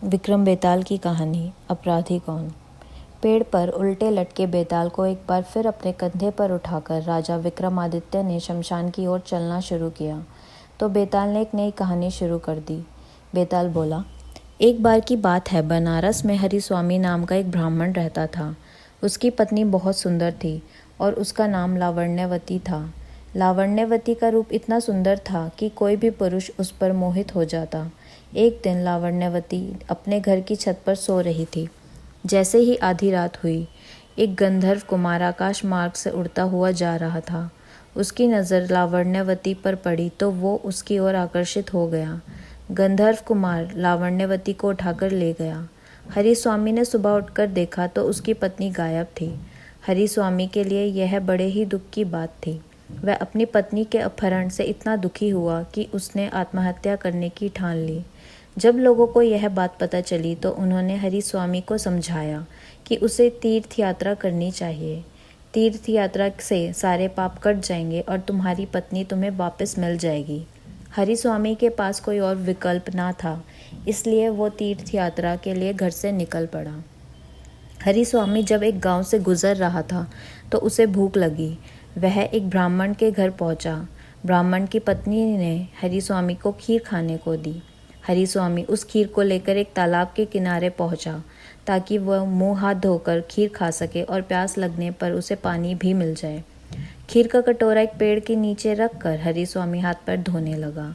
विक्रम बेताल की कहानी। अपराधी कौन। पेड़ पर उल्टे लटके बेताल को एक बार फिर अपने कंधे पर उठाकर राजा विक्रमादित्य ने शमशान की ओर चलना शुरू किया तो बेताल ने एक नई कहानी शुरू कर दी। बेताल बोला, एक बार की बात है, बनारस में हरिस्वामी नाम का एक ब्राह्मण रहता था। उसकी पत्नी बहुत सुंदर थी और उसका नाम लावण्यवती था। लावण्यवती का रूप इतना सुंदर था कि कोई भी पुरुष उस पर मोहित हो जाता। एक दिन लावण्यवती अपने घर की छत पर सो रही थी। जैसे ही आधी रात हुई, एक गंधर्व कुमार आकाश मार्ग से उड़ता हुआ जा रहा था। उसकी नज़र लावण्यवती पर पड़ी तो वो उसकी ओर आकर्षित हो गया। गंधर्व कुमार लावण्यवती को उठाकर ले गया। हरिस्वामी ने सुबह उठकर देखा तो उसकी पत्नी गायब थी। हरिस्वामी के लिए यह बड़े ही दुख की बात थी। वह अपनी पत्नी के अपहरण से इतना दुखी हुआ कि उसने आत्महत्या करने की ठान ली। जब लोगों को यह बात पता चली तो उन्होंने हरिस्वामी को समझाया कि उसे तीर्थ यात्रा करनी चाहिए। तीर्थ यात्रा से सारे पाप कट जाएंगे और तुम्हारी पत्नी तुम्हें वापस मिल जाएगी। हरिस्वामी के पास कोई और विकल्प ना था, इसलिए वो तीर्थ यात्रा के लिए घर से निकल पड़ा। हरिस्वामी जब एक गांव से गुजर रहा था तो उसे भूख लगी। वह एक ब्राह्मण के घर पहुंचा। ब्राह्मण की पत्नी ने हरिस्वामी को खीर खाने को दी। हरिस्वामी उस खीर को लेकर एक तालाब के किनारे पहुंचा ताकि वह मुंह हाथ धोकर खीर खा सके और प्यास लगने पर उसे पानी भी मिल जाए। खीर का कटोरा एक पेड़ के नीचे रखकर हरिस्वामी हाथ पैर धोने लगा।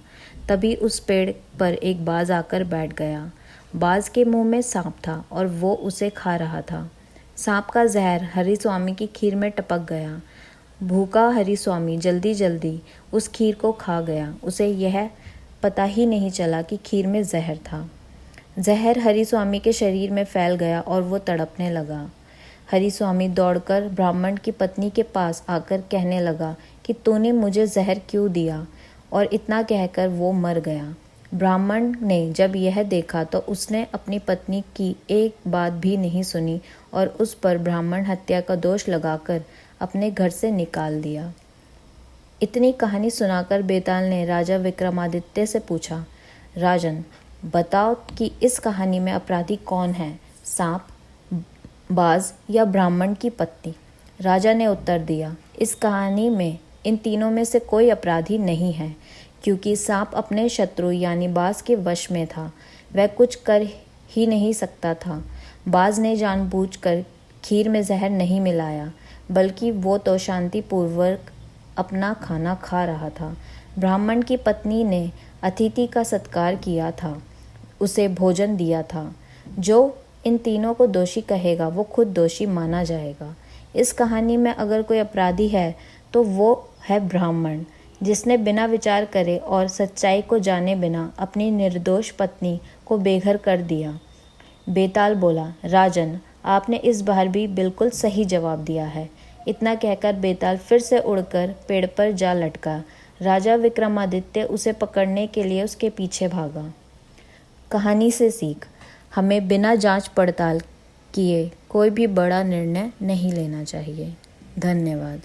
तभी उस पेड़ पर एक बाज आकर बैठ गया। बाज के मुंह में सांप था और वो उसे खा रहा था। सांप का जहर हरिस्वामी की खीर में टपक गया। भूखा हरिस्वामी जल्दी जल्दी उस खीर को खा गया। उसे यह पता ही नहीं चला कि खीर में जहर था। जहर हरिस्वामी के शरीर में फैल गया और वो तड़पने लगा। हरिस्वामी दौड़कर ब्राह्मण की पत्नी के पास आकर कहने लगा कि तूने मुझे जहर क्यों दिया, और इतना कहकर वो मर गया। ब्राह्मण ने जब यह देखा तो उसने अपनी पत्नी की एक बात भी नहीं सुनी और उस पर ब्राह्मण हत्या का दोष लगाकर अपने घर से निकाल दिया। इतनी कहानी सुनाकर बेताल ने राजा विक्रमादित्य से पूछा, राजन, बताओ कि इस कहानी में अपराधी कौन है, सांप, बाज या ब्राह्मण की पत्नी। राजा ने उत्तर दिया, इस कहानी में इन तीनों में से कोई अपराधी नहीं है, क्योंकि सांप अपने शत्रु यानी बाज के वश में था। वह कुछ कर ही नहीं सकता था। बाज ने जानबूझकर खीर में जहर नहीं मिलाया, बल्कि वो तो शांतिपूर्वक अपना खाना खा रहा था। ब्राह्मण की पत्नी ने अतिथि का सत्कार किया था, उसे भोजन दिया था। जो इन तीनों को दोषी कहेगा वो खुद दोषी माना जाएगा। इस कहानी में अगर कोई अपराधी है तो वो है ब्राह्मण, जिसने बिना विचार करे और सच्चाई को जाने बिना अपनी निर्दोष पत्नी को बेघर कर दिया। बेताल बोला, राजन, आपने इस बार भी बिल्कुल सही जवाब दिया है। इतना कहकर बेताल फिर से उड़कर पेड़ पर जा लटका। राजा विक्रमादित्य उसे पकड़ने के लिए उसके पीछे भागा। कहानी से सीख, हमें बिना जांच पड़ताल किए कोई भी बड़ा निर्णय नहीं लेना चाहिए। धन्यवाद।